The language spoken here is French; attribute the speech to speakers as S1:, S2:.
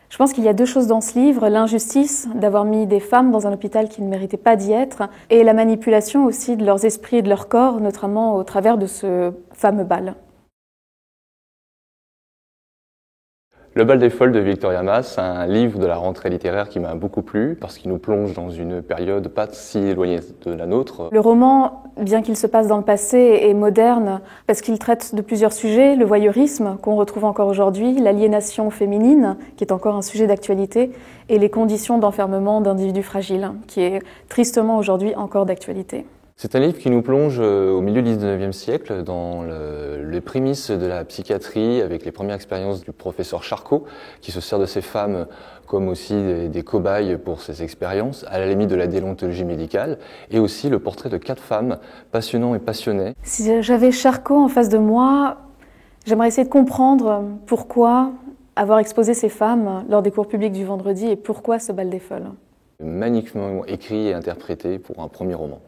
S1: Je pense qu'il y a deux choses dans ce livre, l'injustice d'avoir mis des femmes dans un hôpital qui ne méritait pas d'y être, et la manipulation aussi de leurs esprits et de leur corps, notamment au travers de ce fameux bal.
S2: Le bal des folles de Victoria Mass, c'est un livre de la rentrée littéraire qui m'a beaucoup plu parce qu'il nous plonge dans une période pas si éloignée de la nôtre.
S1: Le roman, bien qu'il se passe dans le passé, est moderne parce qu'il traite de plusieurs sujets, le voyeurisme qu'on retrouve encore aujourd'hui, l'aliénation féminine qui est encore un sujet d'actualité et les conditions d'enfermement d'individus fragiles qui est tristement aujourd'hui encore d'actualité.
S2: C'est un livre qui nous plonge au milieu du 19e siècle dans les prémices de la psychiatrie avec les premières expériences du professeur Charcot qui se sert de ces femmes comme aussi des cobayes pour ses expériences, à la limite de la déontologie médicale, et aussi le portrait de 4 femmes passionnants et passionnées.
S1: Si j'avais Charcot en face de moi, j'aimerais essayer de comprendre pourquoi avoir exposé ces femmes lors des cours publics du vendredi et pourquoi ce bal des folles.
S2: Magnifiquement écrit et interprété pour un premier roman.